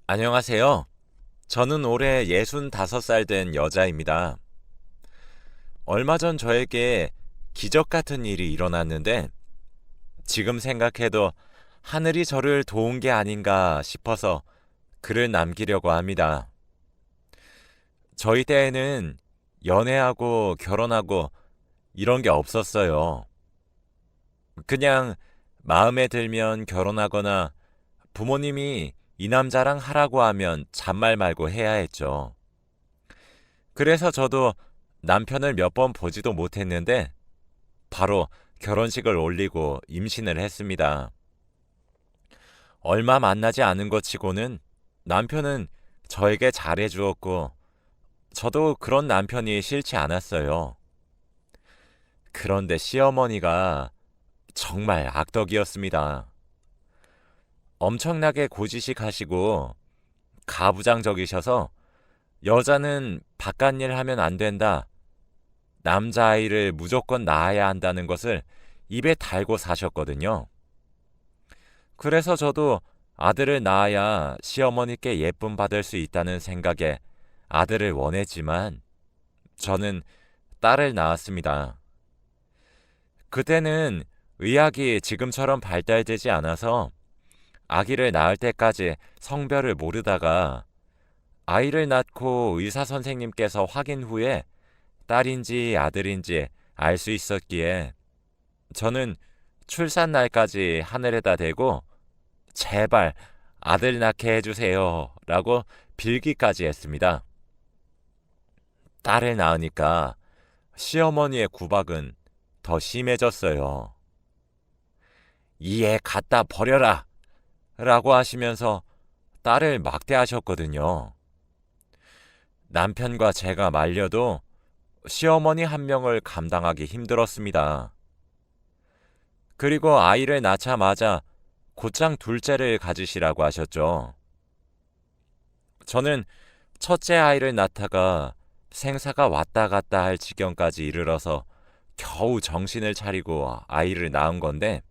안녕하세요. 저는 올해 65살 된 여자입니다. 얼마 전 저에게 기적 같은 일이 일어났는데 지금 생각해도 하늘이 저를 도운 게 아닌가 싶어서 글을 남기려고 합니다. 저희 때에는 연애하고 결혼하고 이런 게 없었어요. 그냥 마음에 들면 결혼하거나 부모님이 이 남자랑 하라고 하면 잔말 말고 해야 했죠. 그래서 저도 남편을 몇 번 보지도 못했는데 바로 결혼식을 올리고 임신을 했습니다. 얼마 만나지 않은 것 치고는 남편은 저에게 잘해 주었고 저도 그런 남편이 싫지 않았어요. 그런데 시어머니가 정말 악덕이었습니다. 엄청나게 고지식 하시고 가부장적이셔서 여자는 바깥 일 하면 안 된다. 남자아이를 무조건 낳아야 한다는 것을 입에 달고 사셨거든요. 그래서 저도 아들을 낳아야 시어머니께 예쁨 받을 수 있다는 생각에 아들을 원했지만 저는 딸을 낳았습니다. 그때는 의학이 지금처럼 발달되지 않아서 아기를 낳을 때까지 성별을 모르다가 아이를 낳고 의사 선생님께서 확인 후에 딸인지 아들인지 알 수 있었기에 저는 출산 날까지 하늘에다 대고 제발 아들 낳게 해주세요 라고 빌기까지 했습니다. 딸을 낳으니까 시어머니의 구박은 더 심해졌어요. 이 애 갖다 버려라 라고 하시면서 딸을 막대하셨거든요. 남편과 제가 말려도 시어머니 한 명을 감당하기 힘들었습니다. 그리고 아이를 낳자마자 곧장 둘째를 가지시라고 하셨죠. 저는 첫째 아이를 낳다가 생사가 왔다 갔다 할 지경까지 이르러서 겨우 정신을 차리고 아이를 낳은 건데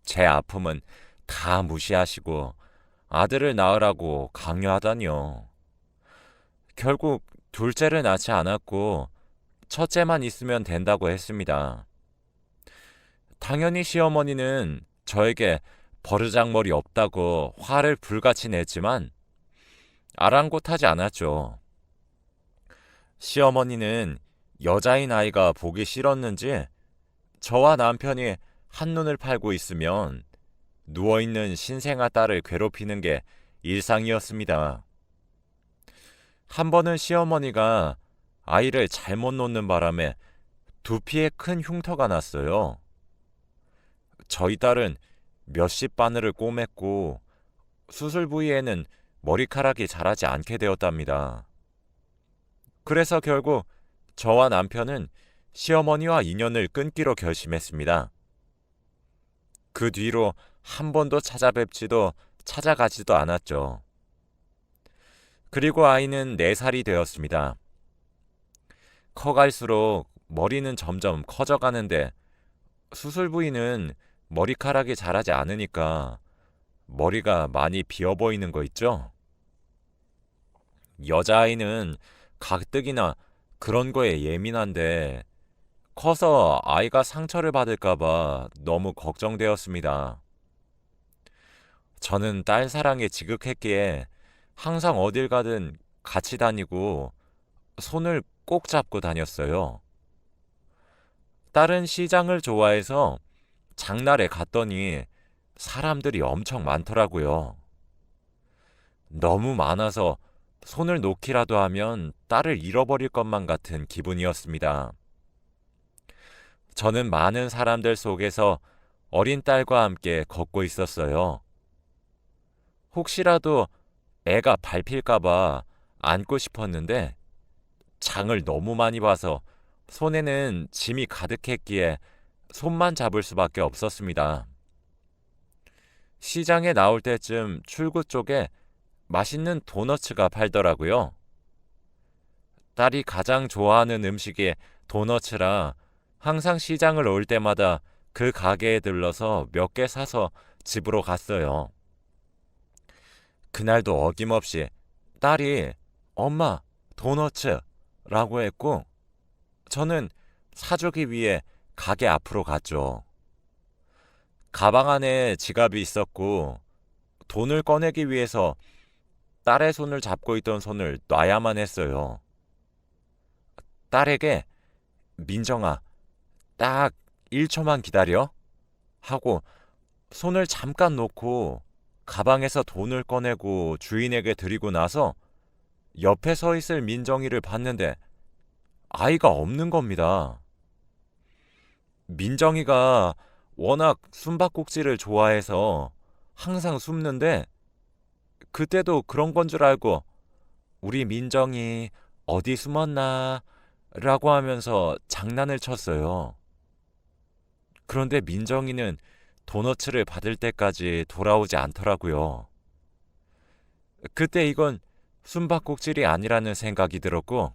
제 아픔은 다 무시하시고 아들을 낳으라고 강요하다니요. 결국 둘째를 낳지 않았고 첫째만 있으면 된다고 했습니다. 당연히 시어머니는 저에게 버르장머리 없다고 화를 불같이 냈지만 아랑곳하지 않았죠. 시어머니는 여자인 아이가 보기 싫었는지 저와 남편이 한눈을 팔고 있으면 누워있는 신생아 딸을 괴롭히는 게 일상이었습니다. 한 번은 시어머니가 아이를 잘못 놓는 바람에 두피에 큰 흉터가 났어요. 저희 딸은 몇십 바늘을 꼬맸고 수술 부위에는 머리카락이 자라지 않게 되었답니다. 그래서 결국 저와 남편은 시어머니와 인연을 끊기로 결심했습니다. 그 뒤로 한 번도 찾아뵙지도 찾아가지도 않았죠. 그리고 아이는 4살이 되었습니다. 커갈수록 머리는 점점 커져가는데 수술 부위는 머리카락이 자라지 않으니까 머리가 많이 비어 보이는 거 있죠? 여자아이는 가뜩이나 그런 거에 예민한데 커서 아이가 상처를 받을까봐 너무 걱정되었습니다. 저는 딸 사랑에 지극했기에 항상 어딜 가든 같이 다니고 손을 꼭 잡고 다녔어요. 딸은 시장을 좋아해서 장날에 갔더니 사람들이 엄청 많더라고요. 너무 많아서 손을 놓기라도 하면 딸을 잃어버릴 것만 같은 기분이었습니다. 저는 많은 사람들 속에서 어린 딸과 함께 걷고 있었어요. 혹시라도 애가 밟힐까봐 안고 싶었는데 장을 너무 많이 봐서 손에는 짐이 가득했기에 손만 잡을 수밖에 없었습니다. 시장에 나올 때쯤 출구 쪽에 맛있는 도너츠가 팔더라고요. 딸이 가장 좋아하는 음식이 도너츠라 항상 시장을 올 때마다 그 가게에 들러서 몇 개 사서 집으로 갔어요. 그날도 어김없이 딸이 엄마, 도너츠 라고 했고 저는 사주기 위해 가게 앞으로 갔죠. 가방 안에 지갑이 있었고 돈을 꺼내기 위해서 딸의 손을 잡고 있던 손을 놔야만 했어요. 딸에게 민정아, 딱 1초만 기다려 하고 손을 잠깐 놓고 가방에서 돈을 꺼내고 주인에게 드리고 나서 옆에 서 있을 민정이를 봤는데 아이가 없는 겁니다. 민정이가 워낙 숨바꼭질을 좋아해서 항상 숨는데 그때도 그런 건 줄 알고 우리 민정이 어디 숨었나 라고 하면서 장난을 쳤어요. 그런데 민정이는 도너츠를 받을 때까지 돌아오지 않더라고요. 그때 이건 숨바꼭질이 아니라는 생각이 들었고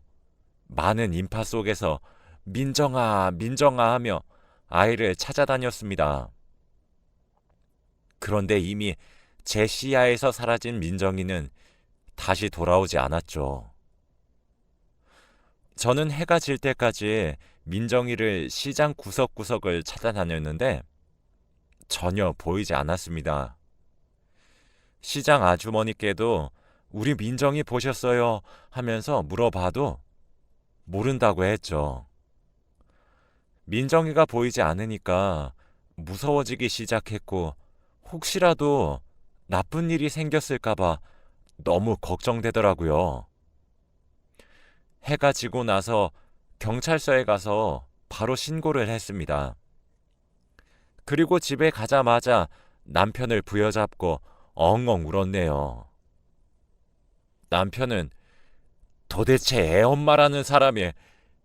많은 인파 속에서 민정아, 민정아 하며 아이를 찾아다녔습니다. 그런데 이미 제 시야에서 사라진 민정이는 다시 돌아오지 않았죠. 저는 해가 질 때까지 민정이를 시장 구석구석을 찾아다녔는데 전혀 보이지 않았습니다. 시장 아주머니께도 우리 민정이 보셨어요 하면서 물어봐도 모른다고 했죠. 민정이가 보이지 않으니까 무서워지기 시작했고 혹시라도 나쁜 일이 생겼을까봐 너무 걱정되더라고요. 해가 지고 나서 경찰서에 가서 바로 신고를 했습니다. 그리고 집에 가자마자 남편을 부여잡고 엉엉 울었네요. 남편은 도대체 애엄마라는 사람이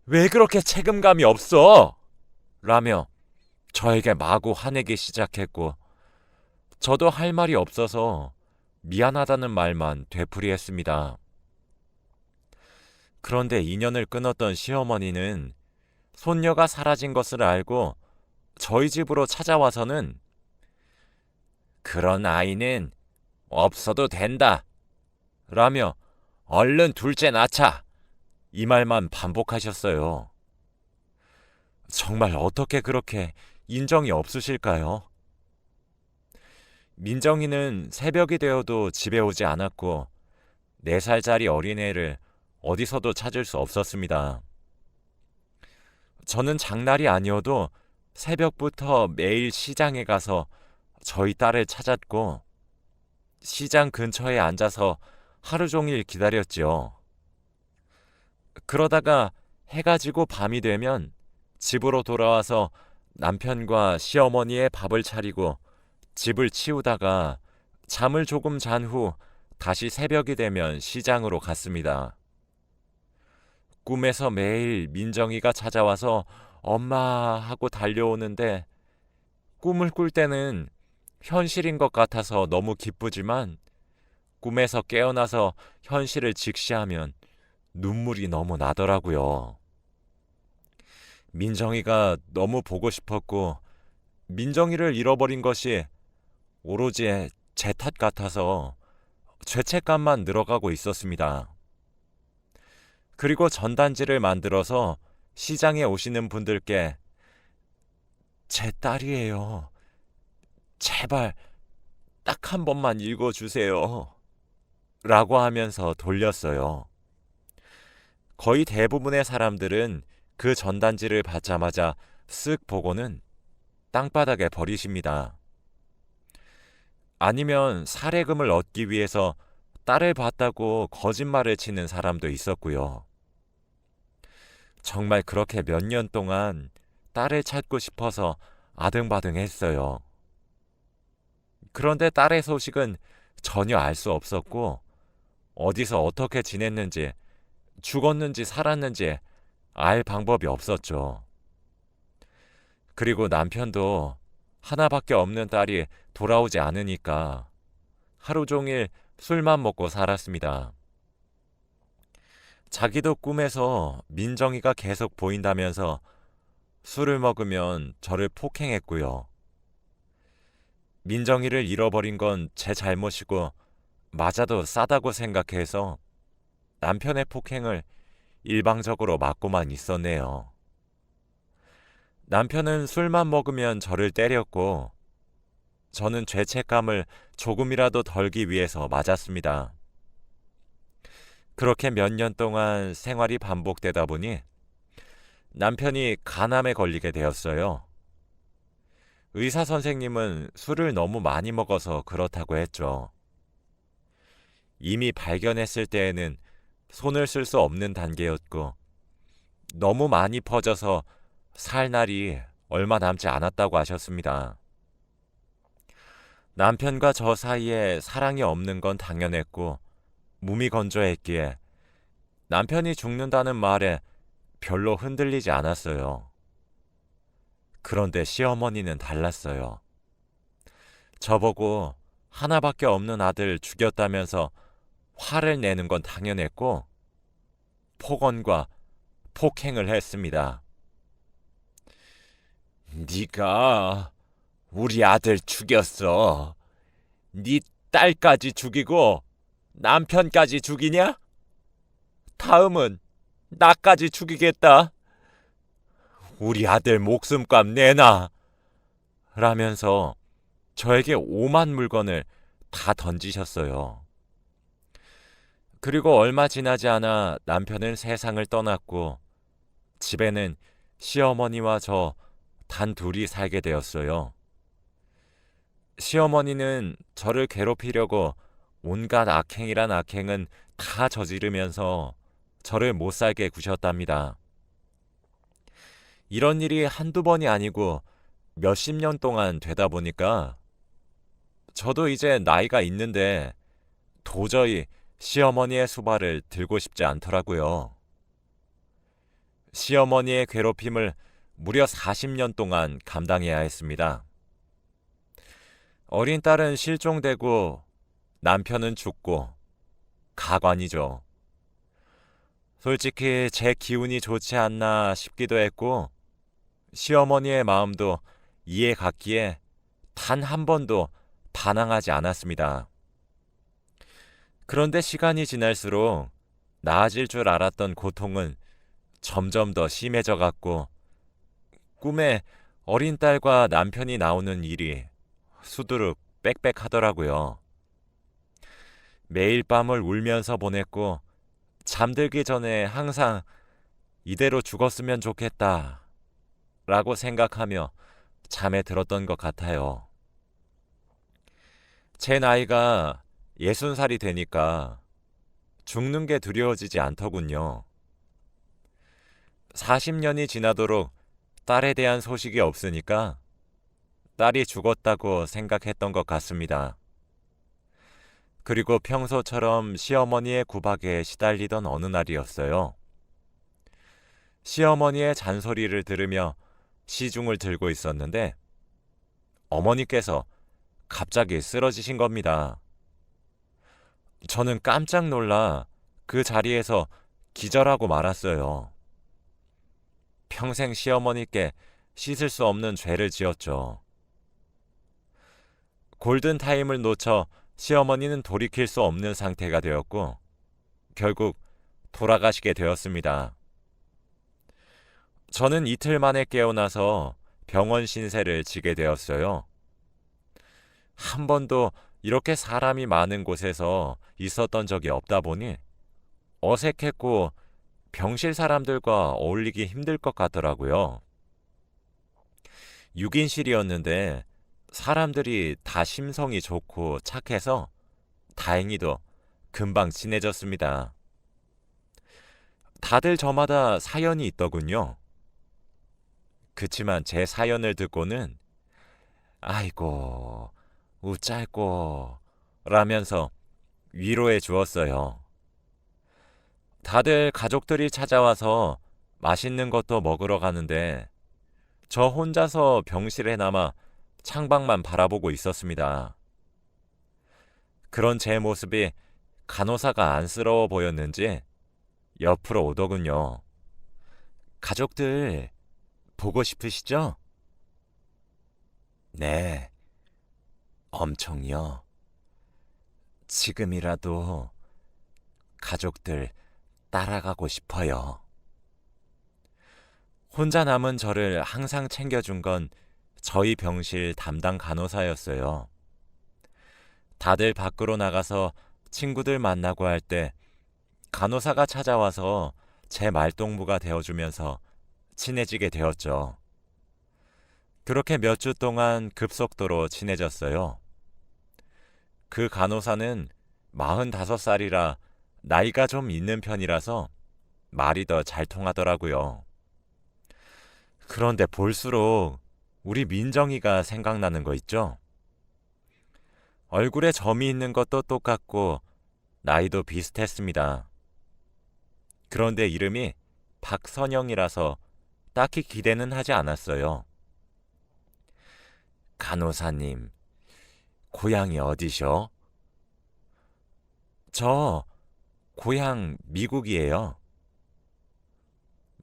왜 그렇게 책임감이 없어? 라며 저에게 마구 화내기 시작했고 저도 할 말이 없어서 미안하다는 말만 되풀이했습니다. 그런데 인연을 끊었던 시어머니는 손녀가 사라진 것을 알고 저희 집으로 찾아와서는 그런 아이는 없어도 된다 라며 얼른 둘째 낳자 이 말만 반복하셨어요. 정말 어떻게 그렇게 인정이 없으실까요? 민정이는 새벽이 되어도 집에 오지 않았고 4살짜리 어린애를 어디서도 찾을 수 없었습니다. 저는 장날이 아니어도 새벽부터 매일 시장에 가서 저희 딸을 찾았고 시장 근처에 앉아서 하루 종일 기다렸지요. 그러다가 해가 지고 밤이 되면 집으로 돌아와서 남편과 시어머니의 밥을 차리고 집을 치우다가 잠을 조금 잔 후 다시 새벽이 되면 시장으로 갔습니다. 꿈에서 매일 민정이가 찾아와서 엄마 하고 달려오는데 꿈을 꿀 때는 현실인 것 같아서 너무 기쁘지만 꿈에서 깨어나서 현실을 직시하면 눈물이 너무 나더라고요. 민정이가 너무 보고 싶었고 민정이를 잃어버린 것이 오로지 제 탓 같아서 죄책감만 늘어가고 있었습니다. 그리고 전단지를 만들어서 시장에 오시는 분들께 제 딸이에요. 제발 딱 한 번만 읽어주세요. 라고 하면서 돌렸어요. 거의 대부분의 사람들은 그 전단지를 받자마자 쓱 보고는 땅바닥에 버리십니다. 아니면 사례금을 얻기 위해서 딸을 봤다고 거짓말을 치는 사람도 있었고요. 정말 그렇게 몇 년 동안 딸을 찾고 싶어서 아등바등했어요. 그런데 딸의 소식은 전혀 알 수 없었고 어디서 어떻게 지냈는지 죽었는지 살았는지 알 방법이 없었죠. 그리고 남편도 하나밖에 없는 딸이 돌아오지 않으니까 하루 종일 술만 먹고 살았습니다. 자기도 꿈에서 민정이가 계속 보인다면서 술을 먹으면 저를 폭행했고요. 민정이를 잃어버린 건 제 잘못이고 맞아도 싸다고 생각해서 남편의 폭행을 일방적으로 막고만 있었네요. 남편은 술만 먹으면 저를 때렸고 저는 죄책감을 조금이라도 덜기 위해서 맞았습니다. 그렇게 몇 년 동안 생활이 반복되다 보니 남편이 간암에 걸리게 되었어요. 의사 선생님은 술을 너무 많이 먹어서 그렇다고 했죠. 이미 발견했을 때에는 손을 쓸 수 없는 단계였고 너무 많이 퍼져서 살 날이 얼마 남지 않았다고 하셨습니다. 남편과 저 사이에 사랑이 없는 건 당연했고 무미건조했기에 남편이 죽는다는 말에 별로 흔들리지 않았어요. 그런데 시어머니는 달랐어요. 저보고 하나밖에 없는 아들 죽였다면서 화를 내는 건 당연했고 폭언과 폭행을 했습니다. 네가 우리 아들 죽였어. 네 딸까지 죽이고 남편까지 죽이냐? 다음은 나까지 죽이겠다. 우리 아들 목숨값 내놔. 라면서 저에게 오만 물건을 다 던지셨어요. 그리고 얼마 지나지 않아 남편은 세상을 떠났고 집에는 시어머니와 저 단 둘이 살게 되었어요. 시어머니는 저를 괴롭히려고 온갖 악행이란 악행은 다 저지르면서 저를 못 살게 구셨답니다. 이런 일이 한두 번이 아니고 몇십 년 동안 되다 보니까 저도 이제 나이가 있는데 도저히 시어머니의 수발을 들고 싶지 않더라고요. 시어머니의 괴롭힘을 무려 40년 동안 감당해야 했습니다. 어린 딸은 실종되고 남편은 죽고 가관이죠. 솔직히 제 기운이 좋지 않나 싶기도 했고 시어머니의 마음도 이해 갔기에 단 한 번도 반항하지 않았습니다. 그런데 시간이 지날수록 나아질 줄 알았던 고통은 점점 더 심해져 갔고 꿈에 어린 딸과 남편이 나오는 일이 수두룩 빽빽하더라고요. 매일 밤을 울면서 보냈고 잠들기 전에 항상 이대로 죽었으면 좋겠다 라고 생각하며 잠에 들었던 것 같아요. 제 나이가 60살이 되니까 죽는 게 두려워지지 않더군요. 40년이 지나도록 딸에 대한 소식이 없으니까 딸이 죽었다고 생각했던 것 같습니다. 그리고 평소처럼 시어머니의 구박에 시달리던 어느 날이었어요. 시어머니의 잔소리를 들으며 시중을 들고 있었는데 어머니께서 갑자기 쓰러지신 겁니다. 저는 깜짝 놀라 그 자리에서 기절하고 말았어요. 평생 시어머니께 씻을 수 없는 죄를 지었죠. 골든타임을 놓쳐 시어머니는 돌이킬 수 없는 상태가 되었고 결국 돌아가시게 되었습니다. 저는 이틀 만에 깨어나서 병원 신세를 지게 되었어요. 한 번도 이렇게 사람이 많은 곳에서 있었던 적이 없다 보니 어색했고 병실 사람들과 어울리기 힘들 것 같더라고요. 6인실이었는데 사람들이 다 심성이 좋고 착해서 다행히도 금방 친해졌습니다. 다들 저마다 사연이 있더군요. 그치만 제 사연을 듣고는 아이고 우짤꼬 라면서 위로해 주었어요. 다들 가족들이 찾아와서 맛있는 것도 먹으러 가는데 저 혼자서 병실에 남아 창밖만 바라보고 있었습니다. 그런 제 모습이 간호사가 안쓰러워 보였는지 옆으로 오더군요. 가족들 보고 싶으시죠? 네, 엄청요. 지금이라도 가족들 따라가고 싶어요. 혼자 남은 저를 항상 챙겨준 건 저희 병실 담당 간호사였어요. 다들 밖으로 나가서 친구들 만나고 할 때 간호사가 찾아와서 제 말동무가 되어주면서 친해지게 되었죠. 그렇게 몇 주 동안 급속도로 친해졌어요. 그 간호사는 45살이라 나이가 좀 있는 편이라서 말이 더 잘 통하더라고요. 그런데 볼수록 우리 민정이가 생각나는 거 있죠? 얼굴에 점이 있는 것도 똑같고 나이도 비슷했습니다. 그런데 이름이 박선영이라서 딱히 기대는 하지 않았어요. 간호사님, 고향이 어디셔? 저 고향 미국이에요.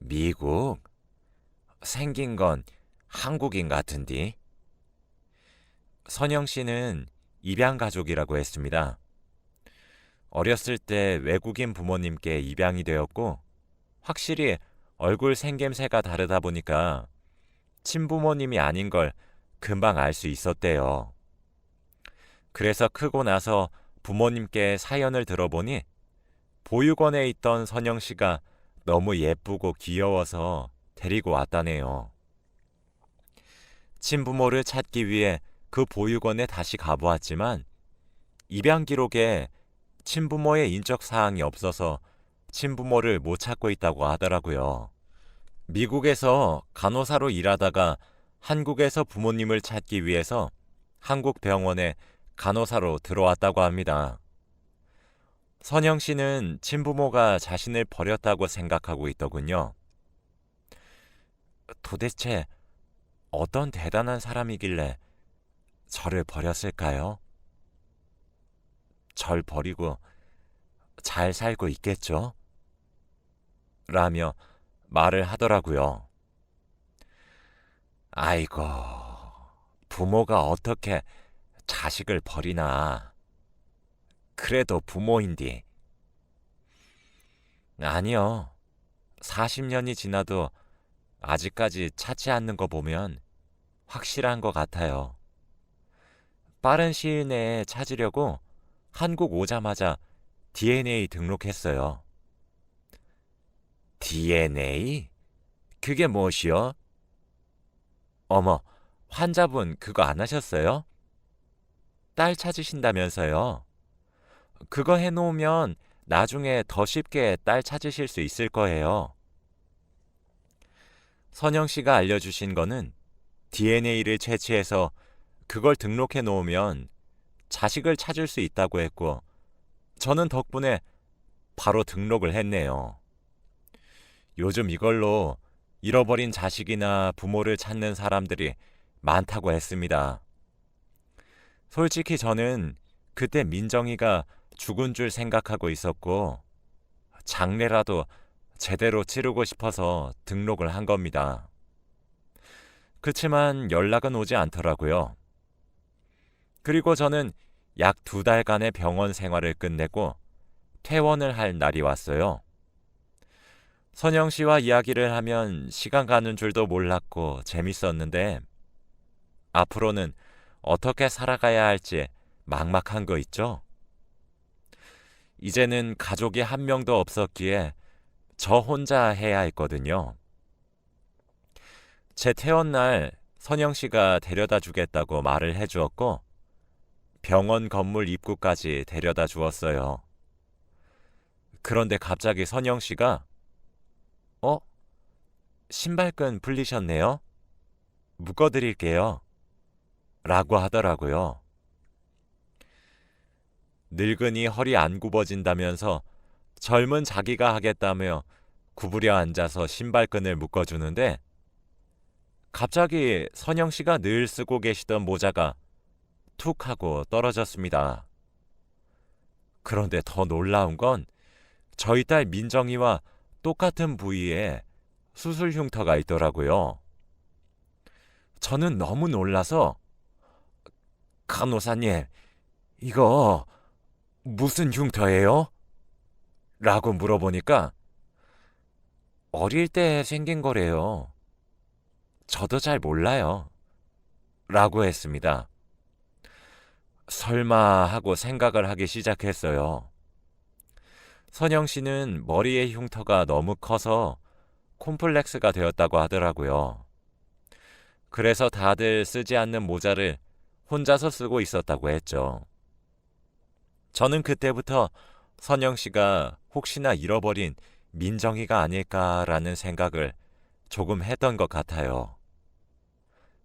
미국? 생긴 건 한국인 같은디. 선영 씨는 입양 가족이라고 했습니다. 어렸을 때 외국인 부모님께 입양이 되었고 확실히 얼굴 생김새가 다르다 보니까 친부모님이 아닌 걸 금방 알 수 있었대요. 그래서 크고 나서 부모님께 사연을 들어보니 보육원에 있던 선영 씨가 너무 예쁘고 귀여워서 데리고 왔다네요. 친부모를 찾기 위해 그 보육원에 다시 가보았지만 입양 기록에 친부모의 인적 사항이 없어서 친부모를 못 찾고 있다고 하더라고요. 미국에서 간호사로 일하다가 한국에서 부모님을 찾기 위해서 한국 병원에 간호사로 들어왔다고 합니다. 선영 씨는 친부모가 자신을 버렸다고 생각하고 있더군요. 도대체 어떤 대단한 사람이길래 저를 버렸을까요? 절 버리고 잘 살고 있겠죠? 라며 말을 하더라고요. 아이고, 부모가 어떻게 자식을 버리나. 그래도 부모인디. 아니요. 40년이 지나도 아직까지 찾지 않는 거 보면 확실한 것 같아요. 빠른 시일 내에 찾으려고 한국 오자마자 DNA 등록했어요. DNA? 그게 무엇이요? 어머, 환자분 그거 안 하셨어요? 딸 찾으신다면서요? 그거 해놓으면 나중에 더 쉽게 딸 찾으실 수 있을 거예요. 선영 씨가 알려주신 거는 DNA를 채취해서 그걸 등록해 놓으면 자식을 찾을 수 있다고 했고 저는 덕분에 바로 등록을 했네요. 요즘 이걸로 잃어버린 자식이나 부모를 찾는 사람들이 많다고 했습니다. 솔직히 저는 그때 민정이가 죽은 줄 생각하고 있었고 장례라도 제대로 치르고 싶어서 등록을 한 겁니다. 그치만 연락은 오지 않더라고요. 그리고 저는 약 2달간의 병원 생활을 끝내고 퇴원을 할 날이 왔어요. 선영 씨와 이야기를 하면 시간 가는 줄도 몰랐고 재밌었는데 앞으로는 어떻게 살아가야 할지 막막한 거 있죠? 이제는 가족이 한 명도 없었기에 저 혼자 해야 했거든요. 제 퇴원날 선영 씨가 데려다 주겠다고 말을 해주었고 병원 건물 입구까지 데려다 주었어요. 그런데 갑자기 선영 씨가 신발끈 풀리셨네요? 묶어드릴게요. 라고 하더라고요. 늙은이 허리 안 굽어진다면서 젊은 자기가 하겠다며 구부려 앉아서 신발끈을 묶어주는데 갑자기 선영 씨가 늘 쓰고 계시던 모자가 툭 하고 떨어졌습니다. 그런데 더 놀라운 건 저희 딸 민정이와 똑같은 부위에 수술 흉터가 있더라고요. 저는 너무 놀라서 간호사님, 이거 무슨 흉터예요? 라고 물어보니까 어릴 때 생긴 거래요. 저도 잘 몰라요. 라고 했습니다. 설마 하고 생각을 하기 시작했어요. 선영 씨는 머리의 흉터가 너무 커서 콤플렉스가 되었다고 하더라고요. 그래서 다들 쓰지 않는 모자를 혼자서 쓰고 있었다고 했죠. 저는 그때부터 선영 씨가 혹시나 잃어버린 민정이가 아닐까라는 생각을 조금 했던 것 같아요.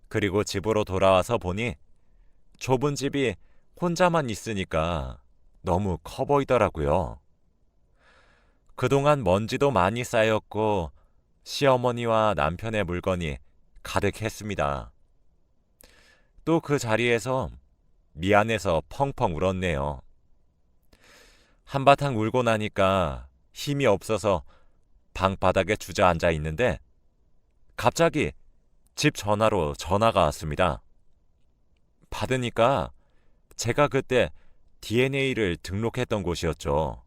그리고 집으로 돌아와서 보니 좁은 집이 혼자만 있으니까 너무 커 보이더라고요. 그동안 먼지도 많이 쌓였고 시어머니와 남편의 물건이 가득했습니다. 또 그 자리에서 미안해서 펑펑 울었네요. 한바탕 울고 나니까 힘이 없어서 방바닥에 주저앉아 있는데 갑자기 집 전화로 전화가 왔습니다. 받으니까 제가 그때 DNA를 등록했던 곳이었죠.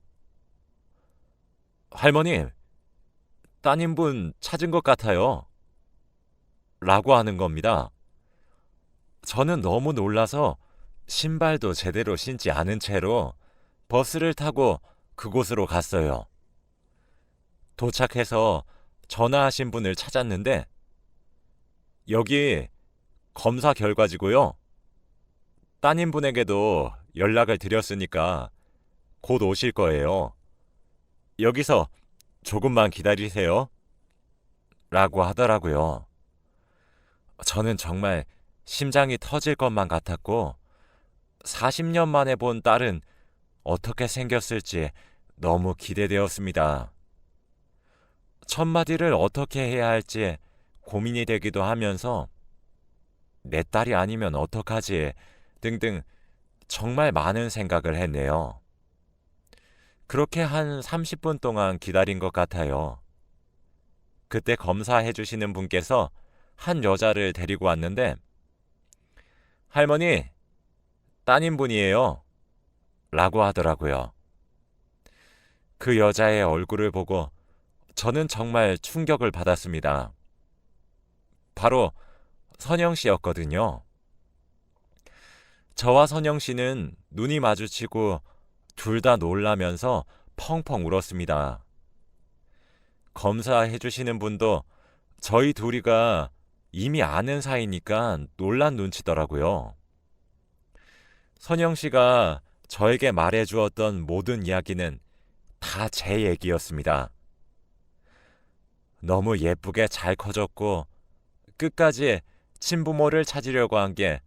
할머니, 따님분 찾은 것 같아요. 라고 하는 겁니다. 저는 너무 놀라서 신발도 제대로 신지 않은 채로 버스를 타고 그곳으로 갔어요. 도착해서 전화하신 분을 찾았는데 여기 검사 결과지고요. 따님분에게도 연락을 드렸으니까 곧 오실 거예요. 여기서 조금만 기다리세요. 라고 하더라고요. 저는 정말 심장이 터질 것만 같았고 40년 만에 본 딸은 어떻게 생겼을지 너무 기대되었습니다. 첫마디를 어떻게 해야 할지 고민이 되기도 하면서 내 딸이 아니면 어떡하지 등등 정말 많은 생각을 했네요. 그렇게 한 30분 동안 기다린 것 같아요. 그때 검사해 주시는 분께서 한 여자를 데리고 왔는데 할머니, 따님분이에요. 라고 하더라고요. 그 여자의 얼굴을 보고 저는 정말 충격을 받았습니다. 바로 선영 씨였거든요. 저와 선영 씨는 눈이 마주치고 둘 다 놀라면서 펑펑 울었습니다. 검사해 주시는 분도 저희 둘이가 이미 아는 사이니까 놀란 눈치더라고요. 선영 씨가 저에게 말해 주었던 모든 이야기는 다 제 얘기였습니다. 너무 예쁘게 잘 커졌고 끝까지 친부모를 찾으려고 한 게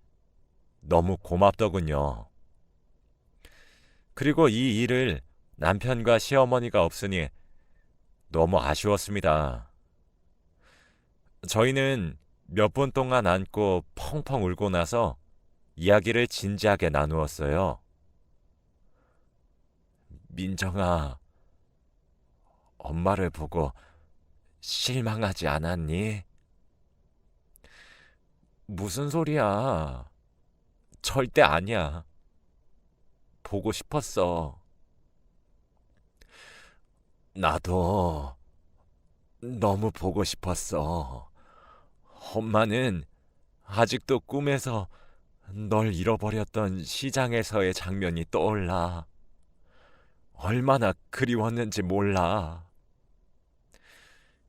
너무 고맙더군요. 그리고 이 일을 남편과 시어머니가 없으니 너무 아쉬웠습니다. 저희는 몇 분 동안 안고 펑펑 울고 나서 이야기를 진지하게 나누었어요. 민정아, 엄마를 보고 실망하지 않았니? 무슨 소리야? 절대 아니야. 보고 싶었어. 나도 너무 보고 싶었어. 엄마는 아직도 꿈에서 널 잃어버렸던 시장에서의 장면이 떠올라. 얼마나 그리웠는지 몰라.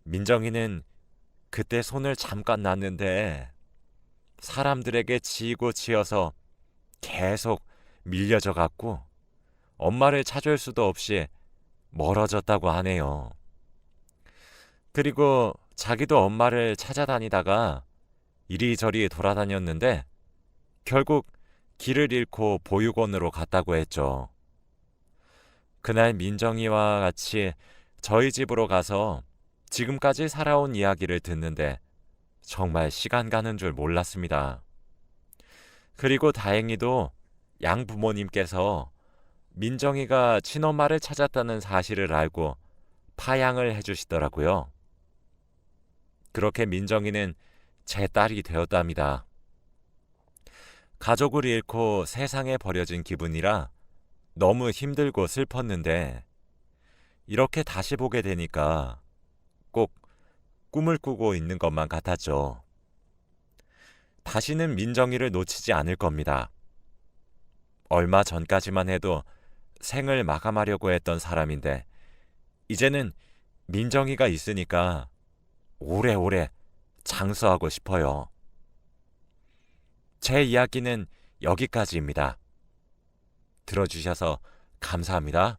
민정이는 그때 손을 잠깐 놨는데 사람들에게 지고 지어서 계속 밀려져 갔고 엄마를 찾을 수도 없이 멀어졌다고 하네요. 그리고 자기도 엄마를 찾아다니다가 이리저리 돌아다녔는데 결국 길을 잃고 보육원으로 갔다고 했죠. 그날 민정이와 같이 저희 집으로 가서 지금까지 살아온 이야기를 듣는데 정말 시간 가는 줄 몰랐습니다. 그리고 다행히도 양부모님께서 민정이가 친엄마를 찾았다는 사실을 알고 파양을 해주시더라고요. 그렇게 민정이는 제 딸이 되었답니다. 가족을 잃고 세상에 버려진 기분이라 너무 힘들고 슬펐는데 이렇게 다시 보게 되니까 꼭 꿈을 꾸고 있는 것만 같았죠. 다시는 민정이를 놓치지 않을 겁니다. 얼마 전까지만 해도 생을 마감하려고 했던 사람인데 이제는 민정이가 있으니까 오래오래 장수하고 싶어요. 제 이야기는 여기까지입니다. 들어주셔서 감사합니다.